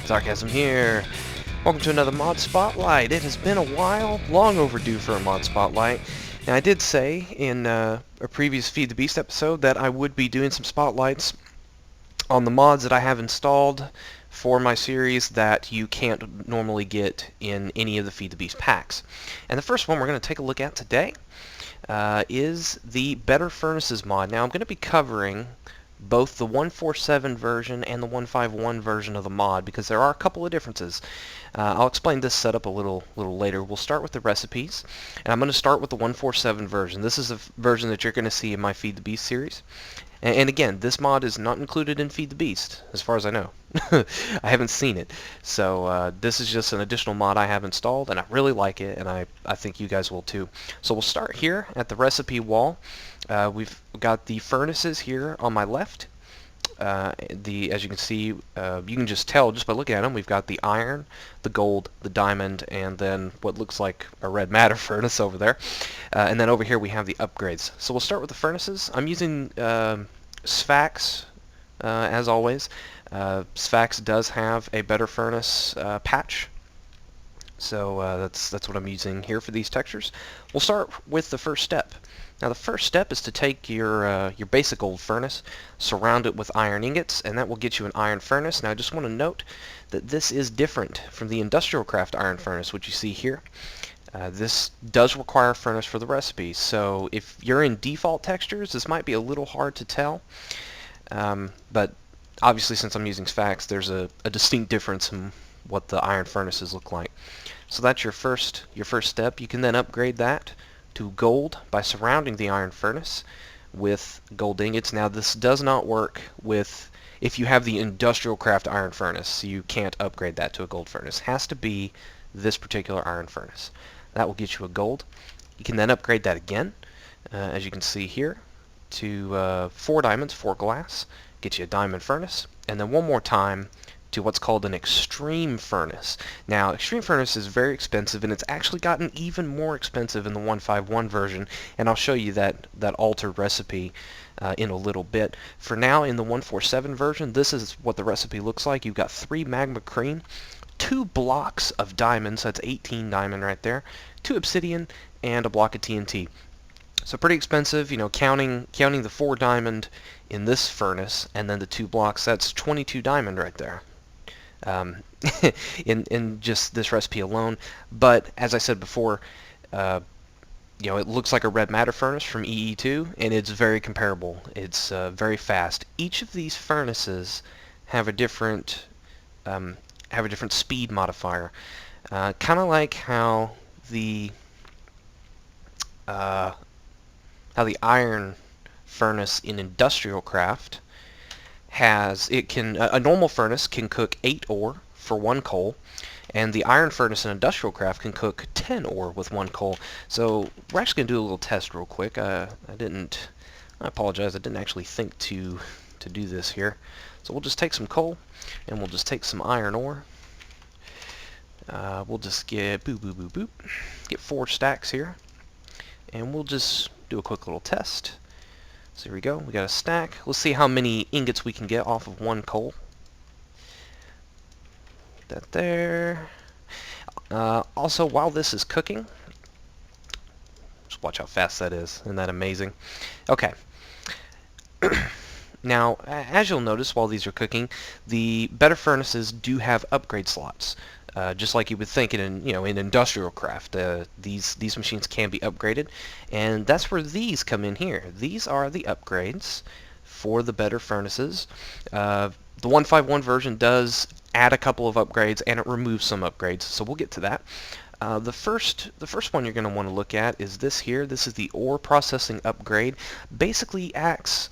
Zarkazm here. Welcome to another Mod Spotlight. It has been a while, long overdue for a Mod Spotlight. Now, I did say in a previous Feed the Beast episode that I would be doing some spotlights on the mods that I have installed for my series that you can't normally get in any of the Feed the Beast packs. And the first one we're going to take a look at today is the Better Furnaces mod. Now, I'm going to be covering both the 147 version and the 151 version of the mod because there are a couple of differences. I'll explain this setup a little later. We'll start with the recipes, and I'm going to start with the 147 version. This is the version that you're going to see in my Feed the Beast series. And again, this mod is not included in Feed the Beast, as far as I know. I haven't seen it. So this is just an additional mod I have installed, and I really like it, and I think you guys will too. So we'll start here at the recipe wall. We've got the furnaces here on my left. As you can see, you can just tell just by looking at them, we've got the iron, the gold, the diamond, and then what looks like a red matter furnace over there. And then over here we have the upgrades. So we'll start with the furnaces. I'm using Sphax, as always. Sphax does have a better furnace patch. So that's what I'm using here for these textures. We'll start with the first step. Now the first step is to take your basic old furnace, surround it with iron ingots, and that will get you an iron furnace. Now I just want to note that this is different from the industrial craft iron furnace, which you see here. This does require a furnace for the recipe, so if you're in default textures, this might be a little hard to tell. But obviously, since I'm using Sphax, there's a distinct difference in what the iron furnaces look like. So that's your first step. You can then upgrade that to gold by surrounding the iron furnace with gold ingots. Now this does not work with if you have the industrial craft iron furnace. You can't upgrade that to a gold furnace. It has to be this particular iron furnace. That will get you a gold. You can then upgrade that again, as you can see here, to 4 diamonds, 4 glass, get you a diamond furnace, and then one more time to what's called an extreme furnace. Now, extreme furnace is very expensive, and it's actually gotten even more expensive in the 151 version, and I'll show you that altered recipe in a little bit. For now, in the 147 version, this is what the recipe looks like. You've got 3 magma cream, 2 blocks of diamonds, that's 18 diamond right there, 2 obsidian, and a block of TNT. So pretty expensive, you know, counting the 4 diamond in this furnace, and then the 2 blocks, that's 22 diamond right there. In just this recipe alone. But as I said before, you know, it looks like a red matter furnace from EE2, and it's very comparable. It's very fast. Each of these furnaces have a different speed modifier, kind of like how the iron furnace in industrial craft has, a normal furnace can cook 8 ore for 1 coal, and the iron furnace in industrial craft can cook 10 ore with 1 coal. So we're actually going to do a little test real quick. I apologize, I didn't actually think to do this here. So we'll just take some coal, and we'll just take some iron ore. We'll just get get 4 stacks here, and we'll just do a quick little test. So here we go, we got a stack. Let's see how many ingots we can get off of 1 coal. Put that there. Also, while this is cooking, just watch how fast that is. Isn't that amazing? Okay. Now, as you'll notice while these are cooking, the better furnaces do have upgrade slots. Just like you would think in industrial craft, these machines can be upgraded, and that's where these come in here. These are the upgrades for the better furnaces. The 151 version does add a couple of upgrades, and it removes some upgrades, so we'll get to that. The first one you're going to want to look at is this here. This is the ore processing upgrade. Basically acts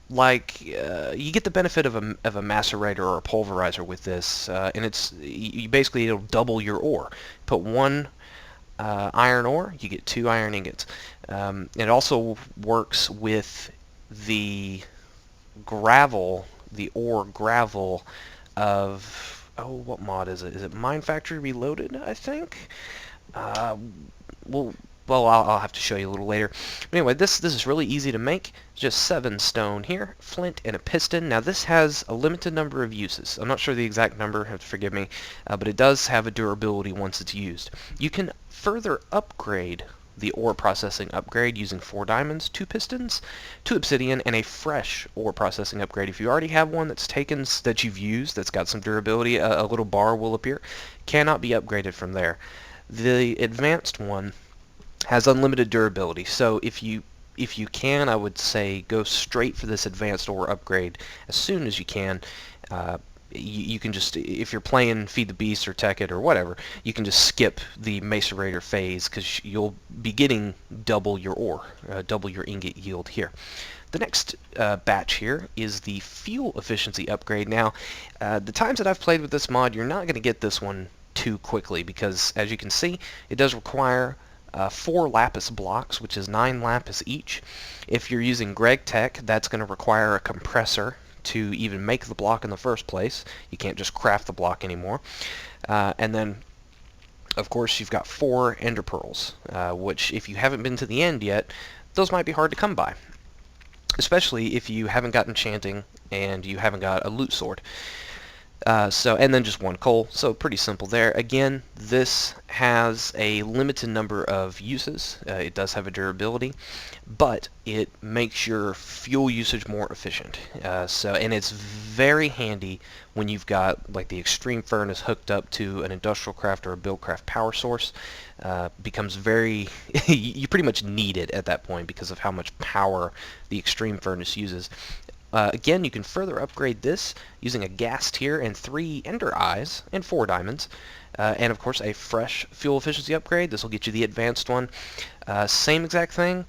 like you get the benefit of a macerator or a pulverizer with this, and it'll double your ore. Put 1 iron ore, you get 2 iron ingots. It also works with the gravel, the ore gravel of, what mod is it? Is it Mine Factory Reloaded, I think? We'll well, I'll have to show you a little later. But anyway, this is really easy to make. Just 7 stone here, flint, and a piston. Now this has a limited number of uses. I'm not sure the exact number, have to forgive me, but it does have a durability once it's used. You can further upgrade the ore processing upgrade using 4 diamonds, 2 pistons, 2 obsidian, and a fresh ore processing upgrade. If you already have one that's taken, that you've used, that's got some durability, a little bar will appear. Cannot be upgraded from there. The advanced one has unlimited durability, so if you can, I would say go straight for this advanced ore upgrade as soon as you can. You can just, if you're playing Feed the Beast or Tech It or whatever, you can just skip the Macerator phase because you'll be getting double your ore, double your ingot yield here. The next batch here is the fuel efficiency upgrade. Now, the times that I've played with this mod, you're not going to get this one too quickly because, as you can see, it does require 4 lapis blocks, which is 9 lapis each. If you're using Greg Tech, that's going to require a compressor to even make the block in the first place. You can't just craft the block anymore. And then, of course, you've got 4 ender pearls, which, if you haven't been to the end yet, those might be hard to come by, especially if you haven't got enchanting and you haven't got a loot sword. And then just 1 coal, so pretty simple there. Again, this has a limited number of uses. It does have a durability, but it makes your fuel usage more efficient. And it's very handy when you've got like the extreme furnace hooked up to an industrial craft or a buildcraft power source. Becomes very you pretty much need it at that point because of how much power the extreme furnace uses. Again, you can further upgrade this using a gas tier and 3 ender eyes and 4 diamonds. And of course a fresh fuel efficiency upgrade. This will get you the advanced one. Same exact thing,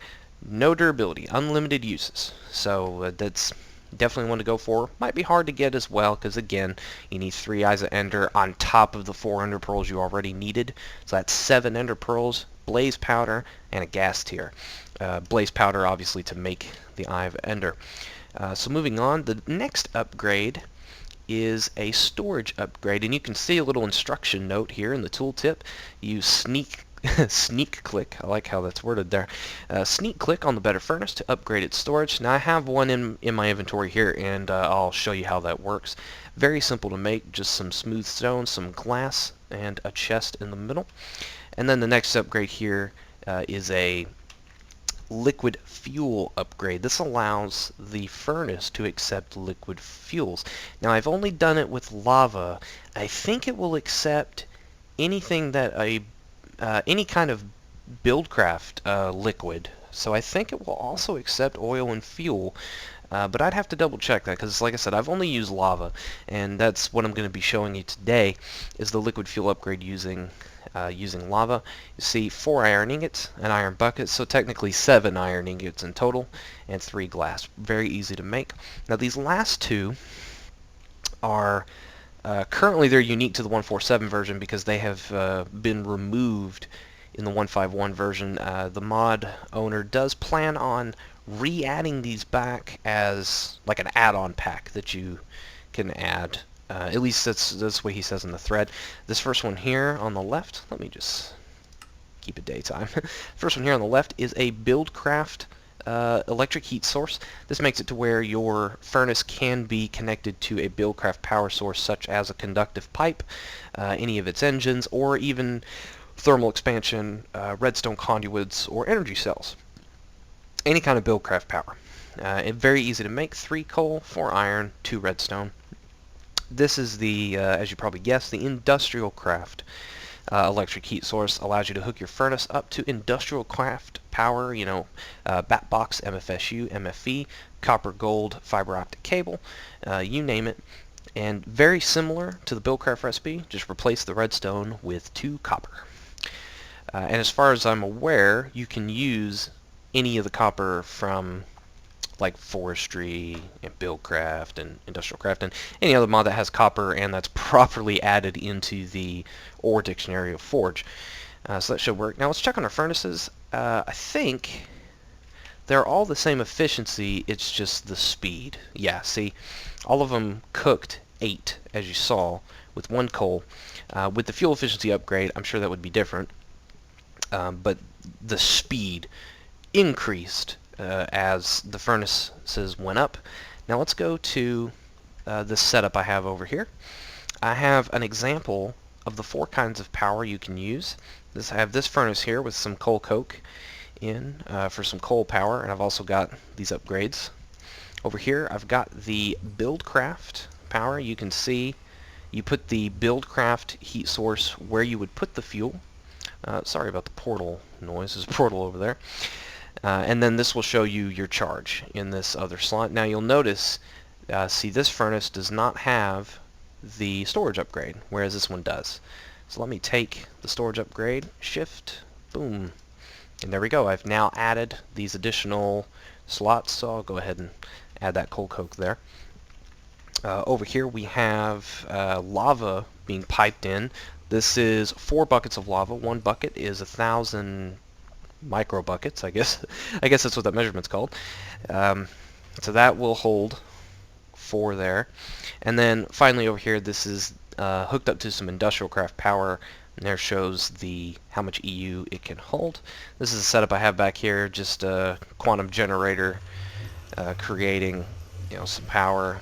no durability, unlimited uses. So that's definitely one to go for. Might be hard to get as well because, again, you need 3 eyes of ender on top of the 4 ender pearls you already needed. So that's 7 ender pearls, blaze powder, and a gas tier. Blaze powder obviously to make the eye of ender. So moving on, the next upgrade is a storage upgrade, and you can see a little instruction note here in the tooltip. You sneak click, I like how that's worded there, sneak click on the better furnace to upgrade its storage. Now I have one in my inventory here, and I'll show you how that works. Very simple to make, just some smooth stone, some glass, and a chest in the middle. And then the next upgrade here is a liquid fuel upgrade. This allows the furnace to accept liquid fuels. Now I've only done it with lava. I think it will accept anything that any kind of buildcraft liquid. So I think it will also accept oil and fuel. But I'd have to double check that because, like I said, I've only used lava, and that's what I'm going to be showing you today is the liquid fuel upgrade using lava. You see 4 iron ingots, an iron bucket, so technically 7 iron ingots in total, and 3 glass. Very easy to make. Now these last 2 are currently they're unique to the 1.47 version because they have been removed in the 1.51 version. The mod owner does plan on re-adding these back as like an add-on pack that you can add. At least that's what he says in the thread. This first one here on the left, let me just keep it daytime. First one here on the left is a Buildcraft electric heat source. This makes it to where your furnace can be connected to a Buildcraft power source such as a conductive pipe, any of its engines, or even thermal expansion, redstone conduits, or energy cells. Any kind of Buildcraft power. Very easy to make. 3 coal, 4 iron, 2 redstone. This is the, as you probably guessed, the industrial craft electric heat source. Allows you to hook your furnace up to industrial craft power, you know, Batbox, MFSU, MFE, copper, gold, fiber optic cable, you name it. And very similar to the Buildcraft recipe, just replace the redstone with 2 copper. And as far as I'm aware, you can use any of the copper from like forestry and buildcraft and industrial craft and any other mod that has copper and that's properly added into the ore dictionary of Forge. So that should work. Now let's check on our furnaces. I think they're all the same efficiency, it's just the speed. Yeah, see, all of them cooked 8 as you saw with 1 coal. With the fuel efficiency upgrade, I'm sure that would be different. but the speed increased as the furnaces went up. Now let's go to this setup I have over here. I have an example of the 4 kinds of power you can use. I have this furnace here with some coal coke in for some coal power, and I've also got these upgrades. Over here I've got the Buildcraft power. You can see you put the Buildcraft heat source where you would put the fuel. Sorry about the portal noise. There's a portal over there. And then this will show you your charge in this other slot. Now you'll notice, see, this furnace does not have the storage upgrade, whereas this one does. So let me take the storage upgrade, shift, boom, and there we go. I've now added these additional slots, so I'll go ahead and add that coal coke there. Over here we have lava being piped in. This is 4 buckets of lava. 1 bucket is 1,000 micro buckets, I guess. I guess that's what that measurement's called. So that will hold 4 there. And then finally over here, this is hooked up to some industrial craft power, and there shows how much EU it can hold. This is a setup I have back here, just a quantum generator creating some power,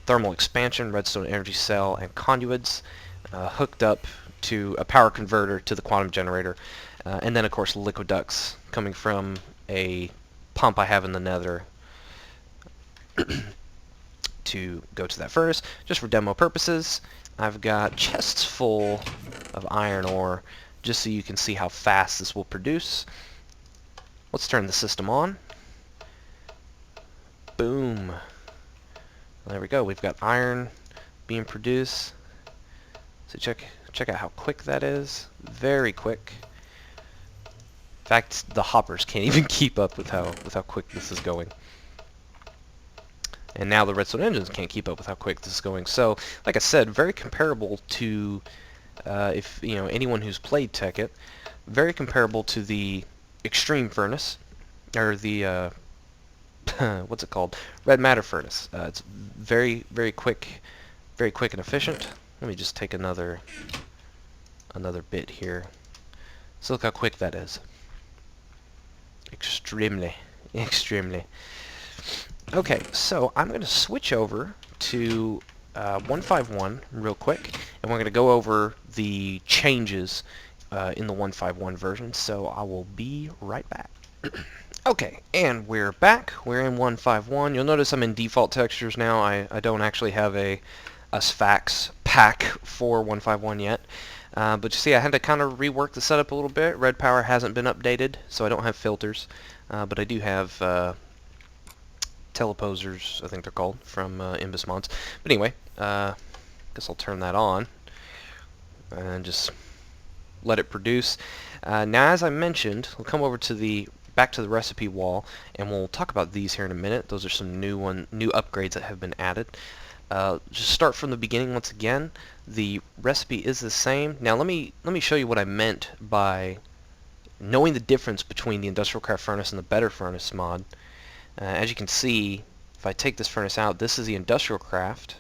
thermal expansion, redstone energy cell, and conduits hooked up to a power converter to the quantum generator, and then of course liquid ducts coming from a pump I have in the nether to go to that furnace. Just for demo purposes, I've got chests full of iron ore just so you can see how fast this will produce. Let's turn the system on. Boom. There we go. We've got iron being produced. So check out how quick that is. Very quick. In fact, the hoppers can't even keep up with how quick this is going. And now the redstone engines can't keep up with how quick this is going. So, like I said, very comparable to, if anyone who's played Tekkit, very comparable to the extreme furnace, or the what's it called? Red matter furnace. It's very quick and efficient. Let me just take another bit here. So look how quick that is. Extremely. Okay, so I'm going to switch over to 151 real quick, and we're going to go over the changes in the 151 version, so I will be right back. Okay, and we're back. We're in 151. You'll notice I'm in default textures now. I don't actually have a SFAX pack for 151 yet. But you see, I had to kind of rework the setup a little bit. Red power hasn't been updated, so I don't have filters. But I do have teleposers, I think they're called, from Imbus Mods. But anyway, guess I'll turn that on and just let it produce. Now, as I mentioned, we'll come over to back to the recipe wall, and we'll talk about these here in a minute. Those are some new upgrades that have been added. Just start from the beginning once again. The recipe is the same. Now let me show you what I meant by knowing the difference between the industrial craft furnace and the better furnace mod. As you can see, if I take this furnace out, this is the industrial craft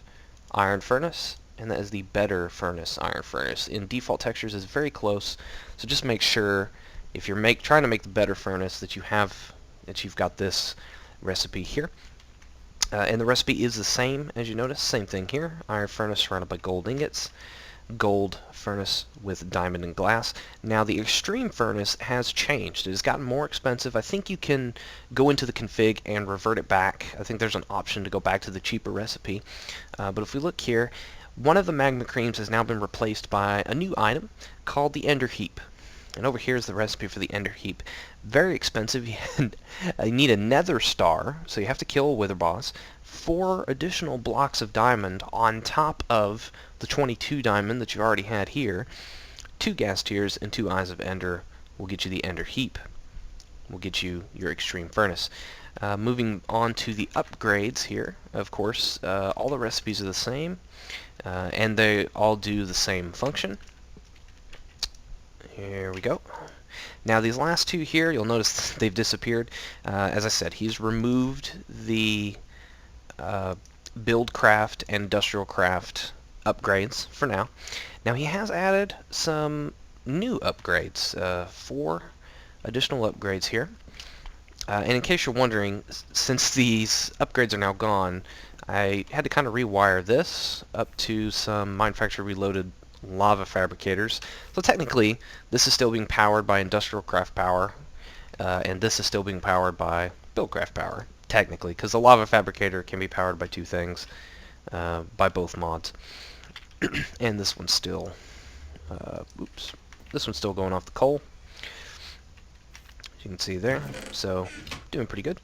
iron furnace, and that is the better furnace iron furnace. In default textures is very close, so just make sure if you're trying to make the better furnace that you've got this recipe here. And the recipe is the same, as you notice. Same thing here. Iron furnace surrounded by gold ingots. Gold furnace with diamond and glass. Now the extreme furnace has changed. It has gotten more expensive. I think you can go into the config and revert it back. I think there's an option to go back to the cheaper recipe. But if we look here, one of the magma creams has now been replaced by a new item called the Ender Heap. And over here is the recipe for the Ender Heap. Very expensive. You need a nether star, so you have to kill a wither boss. 4 additional blocks of diamond on top of the 22 diamond that you already had here. 2 gas tiers and 2 eyes of ender will get you the Ender Heap. Will get you your extreme furnace. Moving on to the upgrades here, of course, all the recipes are the same, and they all do the same function. Here we go. Now these last 2 here, you'll notice they've disappeared. As I said, he's removed the Buildcraft and Industrial Craft upgrades for now. Now he has added some new upgrades, 4 additional upgrades here. And in case you're wondering, since these upgrades are now gone, I had to kind of rewire this up to some Minefactory Reloaded lava fabricators. So technically, this is still being powered by industrial craft power, and this is still being powered by buildcraft power, technically, because the lava fabricator can be powered by 2 things, by both mods. And this one's still, this one's still going off the coal, as you can see there. So doing pretty good.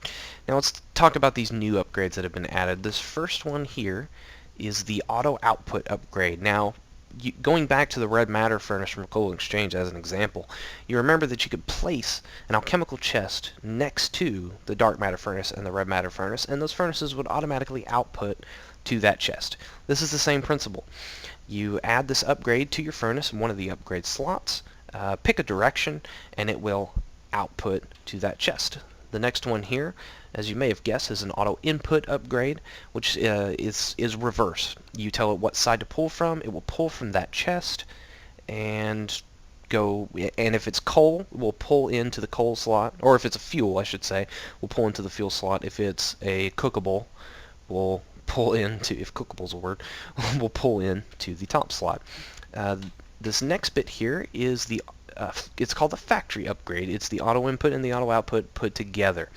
Now let's talk about these new upgrades that have been added. This first one here is the auto output upgrade. Now, going back to the red matter furnace from Coal Exchange as an example, you remember that you could place an alchemical chest next to the dark matter furnace and the red matter furnace, and those furnaces would automatically output to that chest. This is the same principle. You add this upgrade to your furnace in one of the upgrade slots, pick a direction, and it will output to that chest. The next one here, as you may have guessed, is an auto input upgrade, which is reverse. You tell it what side to pull from, it will pull from that chest and go, and if it's coal, it will pull into the coal slot, or if it's a fuel, I should say, will pull into the fuel slot. If it's a cookable, we'll pull into, if cookable's a word, we'll pull into the top slot. This next bit here is the it's called the factory upgrade. It's the auto input and the auto output put together.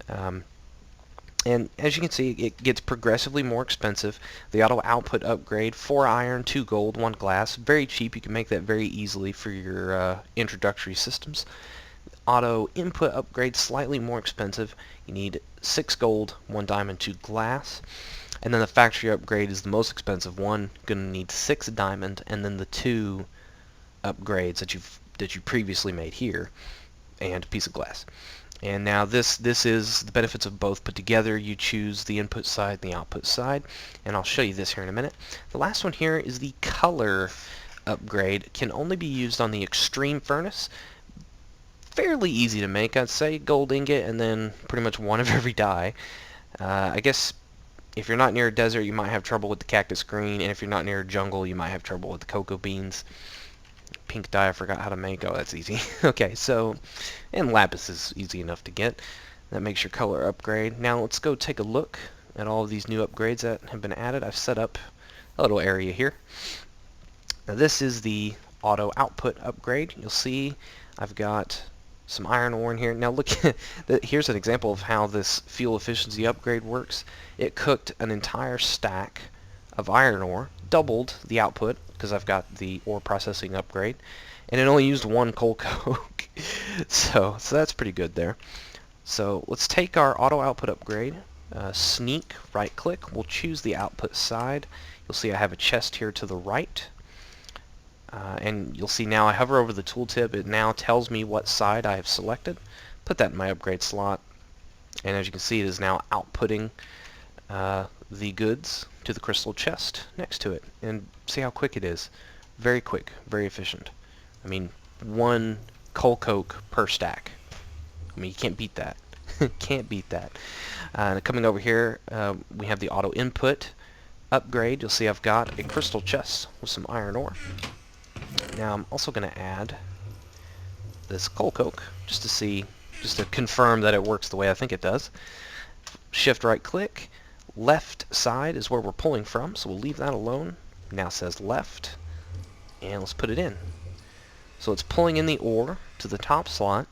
And as you can see, it gets progressively more expensive. The auto output upgrade, 4 iron, 2 gold, 1 glass. Very cheap. You can make that very easily for your introductory systems. Auto input upgrade, slightly more expensive. You need 6 gold, 1 diamond, 2 glass. And then the factory upgrade is the most expensive one. Going to need 6 diamond, and then the 2 upgrades that you previously made here, and a piece of glass. And now this is the benefits of both put together. You choose the input side and the output side, and I'll show you this here in a minute. The last one here is the color upgrade. Can only be used on the extreme furnace. Fairly easy to make, I'd say. Gold ingot and then pretty much 1 of every dye. I guess if you're not near a desert, you might have trouble with the cactus green, and if you're not near a jungle, you might have trouble with the cocoa beans. Pink dye I forgot how to make. Oh, that's easy. Okay, so, and lapis is easy enough to get. That makes your color upgrade. Now let's go take a look at all of these new upgrades that have been added. I've set up a little area here. Now this is the auto output upgrade. You'll see I've got some iron ore in here. Now look, here's an example of how this fuel efficiency upgrade works. It cooked an entire stack of iron ore, doubled the output because I've got the ore processing upgrade, and it only used 1 coal coke. so that's pretty good there. So let's take our auto output upgrade, sneak, right click, we'll choose the output side. You'll see I have a chest here to the right, and you'll see now I hover over the tooltip, it now tells me what side I have selected. Put that in my upgrade slot, and as you can see, it is now outputting the goods to the crystal chest next to it. And see how quick it is. Very quick, very efficient. I mean, 1 coal coke per stack. I mean, you can't beat that. Can't beat that. Coming over here, we have the auto input upgrade. You'll see I've got a crystal chest with some iron ore. Now I'm also going to add this coal coke just to confirm that it works the way I think it does. Shift right click. Left side is where we're pulling from, so we'll leave that alone. Now says left, and let's put it in. So it's pulling in the ore to the top slot.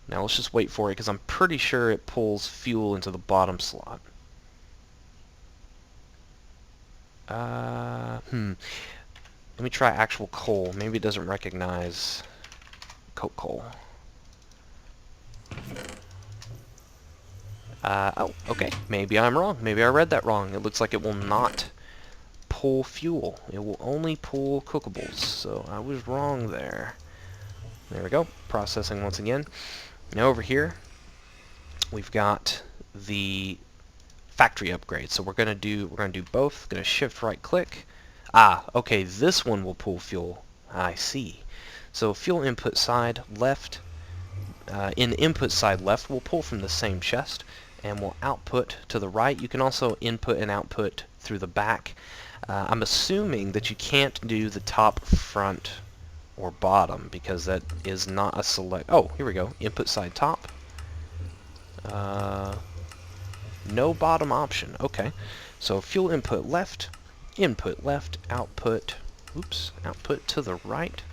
Now let's just wait for it, because I'm pretty sure it pulls fuel into the bottom slot. Let me try actual coal. Maybe it doesn't recognize coke coal. Oh, okay. Maybe I'm wrong. Maybe I read that wrong. It looks like it will not pull fuel. It will only pull cookables. So I was wrong there. There we go. Processing once again. Now over here, we've got the factory upgrade. So we're gonna do both. Gonna shift right click. Ah, okay. This one will pull fuel. I see. So fuel input side left. In input side left, we'll pull from the same chest, and we'll output to the right. You can also input and output through the back. I'm assuming that you can't do the top, front, or bottom because that is not a select. Oh, here we go. Input side top. No bottom option. Okay. So fuel input left, output. Oops, output to the right.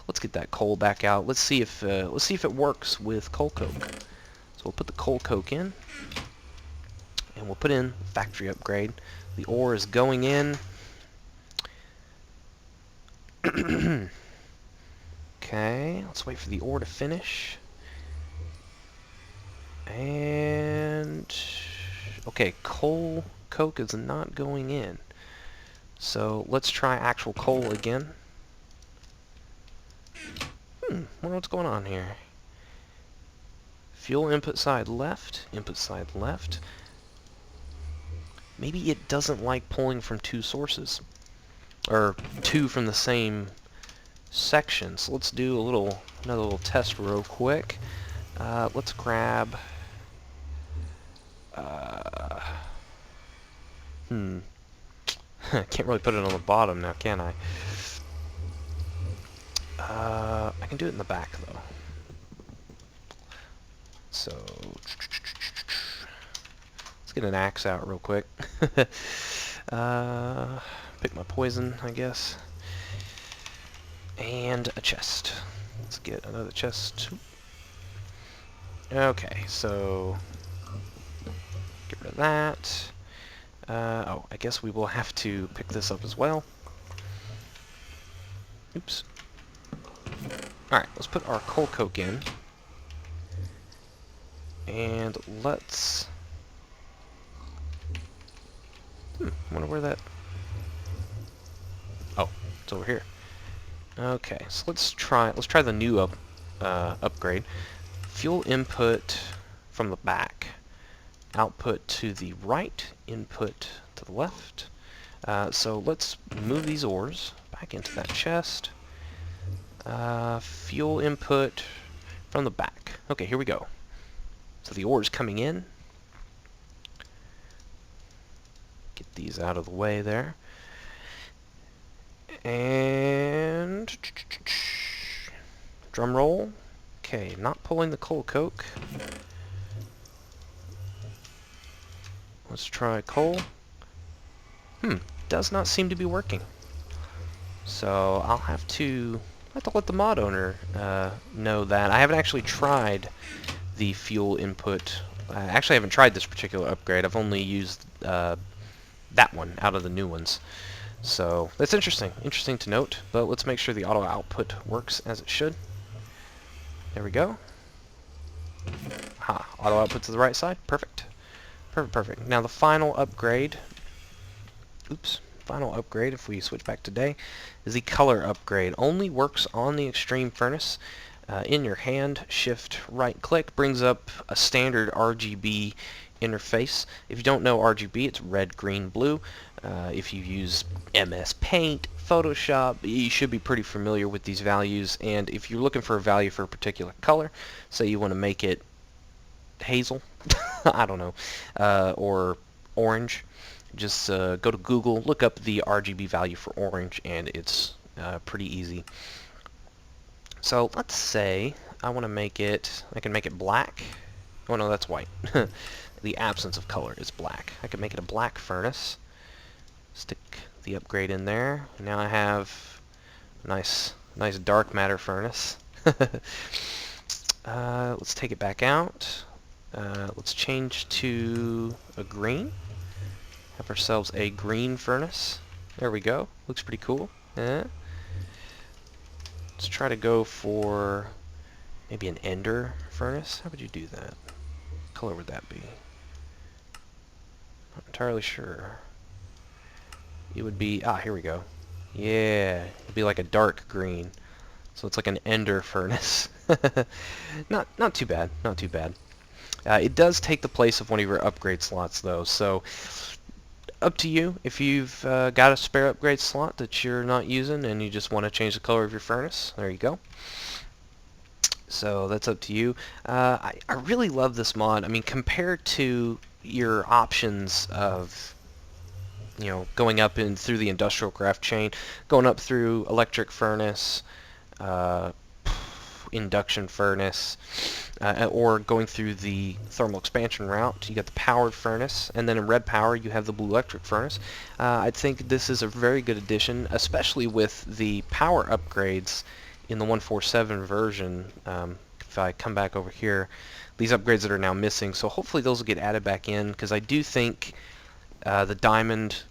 Let's get that coal back out. Let's see if it works with coal coke. So we'll put the coal coke in, and we'll put in factory upgrade. The ore is going in. Okay, let's wait for the ore to finish. And okay, coal coke is not going in. So let's try actual coal again. Wonder what's going on here. Fuel input side left, input side left. Maybe it doesn't like pulling from two sources, or two from the same section. So let's do another little test real quick. Let's grab. Can't really put it on the bottom now, can I? I can do it in the back though. So let's get an axe out real quick. Pick my poison, I guess. And a chest. Let's get another chest. Okay, so get rid of that. Oh, I guess we will have to pick this up as well. Oops. Alright, let's put our coal coke in. And let's... wonder where that... Oh, it's over here. Okay, so let's try the new upgrade. Fuel input from the back. Output to the right, input to the left. So let's move these ores back into that chest. Fuel input from the back. Okay, here we go. So the ore is coming in. Get these out of the way there. And drum roll. Okay, not pulling the coal coke. Let's try coal. Does not seem to be working. So I'll have to let the mod owner know that. I haven't actually tried the fuel input. Actually, I haven't tried this particular upgrade. I've only used that one out of the new ones. So that's interesting to note. But let's make sure the auto output works as it should. There we go. Auto output to the right side. Perfect. Perfect. Now the final upgrade. Final upgrade, if we switch back to day, is the color upgrade. Only works on the extreme furnace. In your hand, shift right click brings up a standard RGB interface. If you don't know RGB, it's red, green, blue. If you use MS Paint, Photoshop, you should be pretty familiar with these values. And if you're looking for a value for a particular color, say you want to make it hazel, I don't know, or orange, just go to Google, look up the RGB value for orange, and it's pretty easy. So let's say I want to make it, I can make it black. Oh no, that's white. The absence of color is black. I can make it a black furnace. Stick the upgrade in there. Now I have a nice dark matter furnace. Let's take it back out. Let's change to a green. Have ourselves a green furnace. There we go. Looks pretty cool. Let's try to go for maybe an ender furnace. How would you do that? What color would that be? Not entirely sure. It would be, here we go. Yeah, it'd be like a dark green. So it's like an ender furnace. Not too bad. Not too bad. It does take the place of one of your upgrade slots though, so up to you. If you've got a spare upgrade slot that you're not using and you just want to change the color of your furnace, there you go. So that's up to you. I really love this mod. I mean, compared to your options of you know, going up in through the industrial craft chain, going up through electric furnace, uh, induction furnace, or going through the thermal expansion route. You got the powered furnace, and then in red power you have the blue electric furnace. I think this is a very good addition, especially with the power upgrades in the 147 version. If I come back over here, these upgrades that are now missing, so hopefully those will get added back in, because I do think the diamond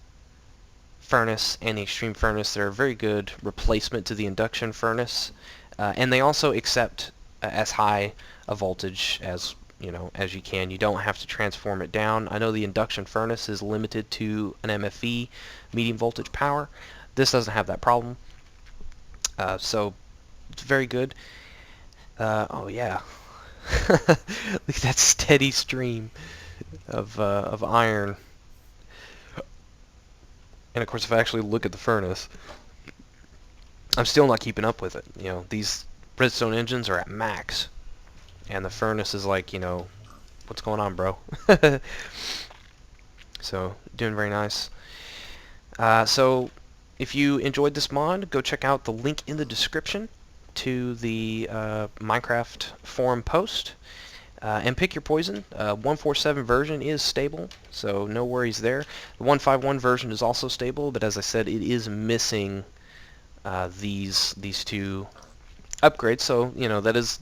furnace and the extreme furnace, they're a very good replacement to the induction furnace, and they also accept as high a voltage as as you can. You don't have to transform it down. I know the induction furnace is limited to an MFE, medium voltage power. This doesn't have that problem, so it's very good. Oh yeah, look at that steady stream of iron. And of course, if I actually look at the furnace, I'm still not keeping up with it. You know, these redstone engines are at max, and the furnace is like, what's going on, bro? So, doing very nice. So, if you enjoyed this mod, go check out the link in the description to the Minecraft forum post. And pick your poison. 147 version is stable, so no worries there. The 151 version is also stable, but as I said, it is missing these two upgrades. So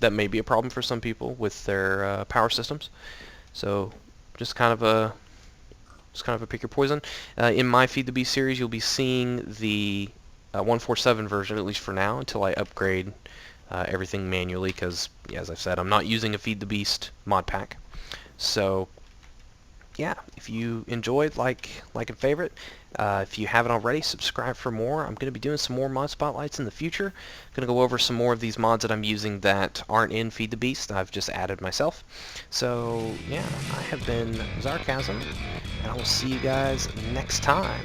that may be a problem for some people with their power systems. So just kind of a pick your poison. In my Feed the Beast series, you'll be seeing the 147 version, at least for now, until I upgrade everything manually, because as I've said, I'm not using a Feed the Beast mod pack. So yeah, if you enjoyed, like and favorite. If you haven't already, subscribe for more. I'm going to be doing some more mod spotlights in the future. Going to go over some more of these mods that I'm using that aren't in Feed the Beast. I've just added myself. So yeah, I have been Zarkazm, and I will see you guys next time.